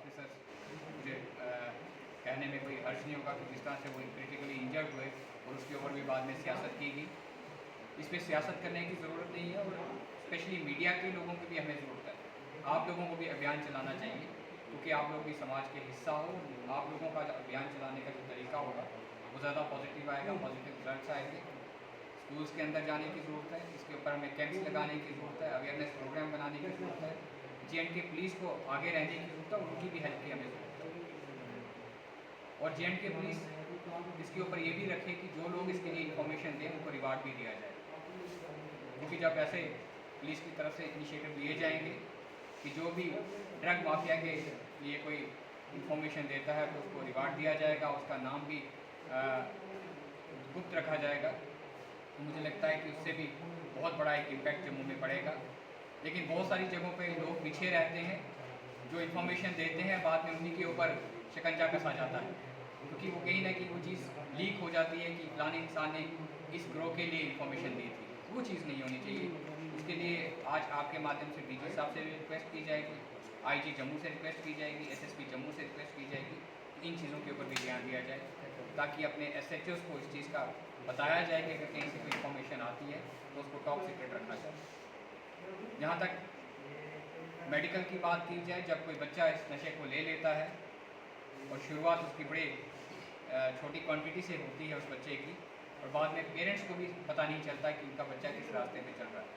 Officers, मुझे कहने में कोई हर्ज नहीं होगा कि जिस तरह से वो क्रिटिकली इंजर्ड हुए और उसके ऊपर भी बाद में सियासत की गई। इस पर सियासत करने की ज़रूरत नहीं है और स्पेशली मीडिया के लोगों की भी हमें ज़रूरत है। आप लोगों को भी अभियान चलाना चाहिए क्योंकि आप लोग भी समाज के हिस्सा हो। आप लोगों का जो अभियान चलाने का जो तरीका होगा वो ज़्यादा पॉजिटिव आएगा, पॉजिटिव रिजल्ट्स आएंगे। स्कूल्स के अंदर जाने की ज़रूरत है, इसके ऊपर हमें कैंप्स लगाने की ज़रूरत है, अवेयरनेस प्रोग्राम बनाने की ज़रूरत है, J&K पुलिस को आगे रहने की ज़रूरत है, उनकी भी हेल्प की हमें ज़रूरत है। और J&K पुलिस इसके ऊपर ये भी रखे कि जो लोग इसके लिए इन्फॉर्मेशन दें उनको रिवार्ड भी दिया जाए, क्योंकि जब ऐसे पुलिस की तरफ से इनिशिएटिव लिए जाएंगे कि जो भी ड्रग माफिया के लिए कोई इन्फॉर्मेशन देता है तो उसको रिवार्ड दिया जाएगा, उसका नाम भी गुप्त रखा जाएगा, तो मुझे लगता है कि उससे भी बहुत बड़ा एक इम्पैक्ट जम्मू में पड़ेगा। लेकिन बहुत सारी जगहों पे लोग पीछे रहते हैं, जो इन्फॉर्मेशन देते हैं बाद में उन्हीं के ऊपर शिकंजा कसा जाता है, क्योंकि वो कहीं ना कहीं वो चीज़ लीक हो जाती है कि फलाने इंसान ने इस ग्रोह के लिए इन्फॉर्मेशन दी थी। वो चीज़ नहीं होनी चाहिए। उसके लिए आज आपके माध्यम से DG साहब से रिक्वेस्ट की जाएगी, IG जम्मू से रिक्वेस्ट की जाएगी, SSP जम्मू से रिक्वेस्ट की जाएगी, इन चीज़ों के ऊपर भी ध्यान दिया जाए ताकि अपने SHOs को इस चीज़ का बताया जाए कि अगर कहीं से कोई इन्फॉर्मेशन आती है तो उसको टॉप सीक्रेट रखा जाए। जहाँ तक मेडिकल की बात की जाए, जब कोई बच्चा इस नशे को ले लेता है और शुरुआत उसकी बड़े छोटी क्वांटिटी से होती है उस बच्चे की, और बाद में पेरेंट्स को भी पता नहीं चलता कि उनका बच्चा किस रास्ते पे चल रहा है।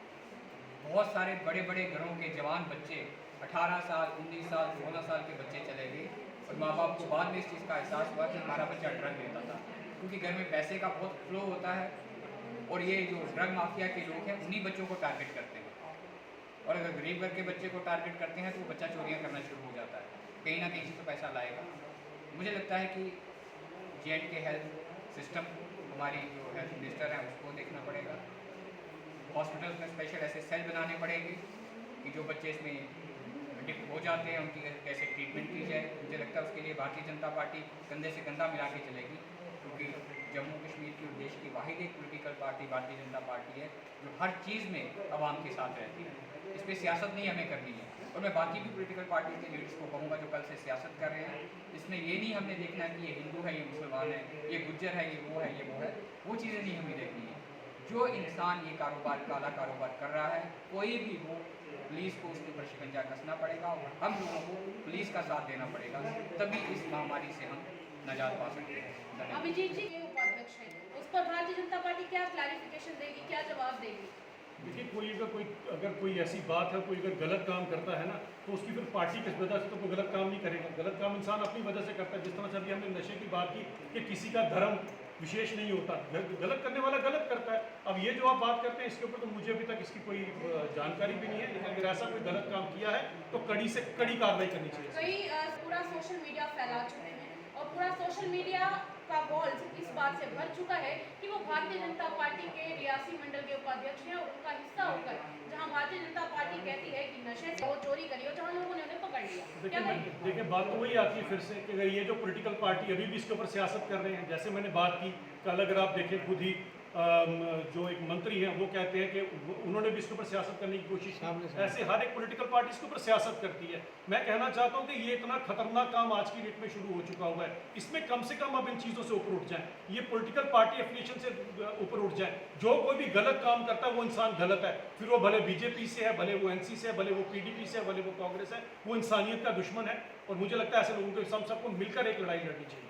बहुत सारे बड़े बड़े घरों के जवान बच्चे 18 साल, 19 साल, 16 साल के बच्चे चले गए और माँ बाप को बाद में इस चीज़ का एहसास हुआ कि हमारा बच्चा ड्रग लेता था, क्योंकि घर में पैसे का बहुत फ्लो होता है और ये जो ड्रग माफिया के लोग हैं उन्हीं बच्चों को टारगेट करते हैं, और अगर गरीब घर के बच्चे को टारगेट करते हैं तो वो बच्चा चोरियाँ करना शुरू हो जाता है, कहीं ना कहीं से तो पैसा लाएगा। मुझे लगता है कि J&K हेल्थ सिस्टम, हमारी जो हेल्थ मिनिस्टर हैं उसको देखना पड़ेगा। हॉस्पिटल्स में स्पेशल ऐसे सेल बनाने पड़ेंगे कि जो बच्चे इसमें एडिक्ट हो जाते हैं उनकी कैसे ट्रीटमेंट की जाए। मुझे लगता है उसके लिए भारतीय जनता पार्टी कंधे से कंधा मिला के चलेगी, क्योंकि जम्मू कश्मीर की देश की वाहिद एक political party Bharatiya Janata party है जो हर चीज़ में आवाम के साथ रहती है। इस पर सियासत नहीं हमें करनी है, और मैं बाकी भी पॉलिटिकल पार्टी के लीडर्स को कहूँगा जो कल से सियासत कर रहे हैं, इसमें ये नहीं हमने देखना कि ये हिंदू है, ये मुसलमान है, ये गुज्जर है, ये वो है, ये वो है, वो चीज़ें नहीं हमें देखनी है। जो इंसान ये कारोबार, काला कारोबार कर रहा है, कोई भी हो, पुलिस को उसके ऊपर शिकंजा कसना पड़ेगा और हम लोगों को पुलिस का साथ देना पड़ेगा, तभी इस महामारी से हम नजात पा सकते हैं। अभिजीत जी ये उपाध्यक्ष है, उस पर भारतीय जनता पार्टी क्या क्लैरिफिकेशन देगी, क्या जवाब देगी? देखिए, अगर कोई ऐसी बात है, कोई अगर गलत काम करता है ना, तो उसकी फिर पार्टी किस वजह से तो कोई गलत काम नहीं करेगा। गलत काम इंसान अपनी वजह से करता है। जिस तरह से अभी हमने नशे की बात की कि किसी का धर्म विशेष नहीं होता, गलत करने वाला गलत करता है। अब ये जो आप बात करते हैं इसके ऊपर तो मुझे अभी तक इसकी कोई जानकारी भी नहीं है, लेकिन अगर ऐसा कोई गलत काम किया है तो कड़ी से कड़ी कार्रवाई करनी चाहिए। कई पूरा सोशल मीडिया फैला चुके हैं और पूरा सोशल मीडिया का वॉल्स इस बात से भर चुका है कि वो भारतीय जनता पार्टी के रियासी मंडल के उपाध्यक्ष हैं और उनका हिस्सा होकर जहां भारतीय जनता पार्टी कहती है कि नशे से वो चोरी करी हो, जहां लोगों ने उन्हें पकड़ लिया। देखिए बात तो वही आती है फिर से कि ये जो पॉलिटिकल पार्टी अभी भी इसके ऊपर सियासत कर रहे हैं। जैसे मैंने बात की कल, अगर आप देखें खुद ही जो एक मंत्री हैं वो कहते हैं कि उन्होंने भी इसके ऊपर सियासत करने की कोशिश की। ऐसे हर एक पॉलिटिकल पार्टी इसके ऊपर सियासत करती है। मैं कहना चाहता हूं कि ये इतना खतरनाक काम आज की डेट में शुरू हो चुका हुआ है, इसमें कम से कम अब इन चीज़ों से ऊपर उठ जाए, ये पॉलिटिकल पार्टी एफिलिएशन से ऊपर उठ जाए। जो कोई भी गलत काम करता है वो इंसान गलत है, फिर वो भले BJP से है, भले वो NC से है, भले वो PDP से है, भले वो कांग्रेस है, वो इंसानियत का दुश्मन है। और मुझे लगता है ऐसे लोगों को हम सबको मिलकर एक लड़ाई लड़नी चाहिए।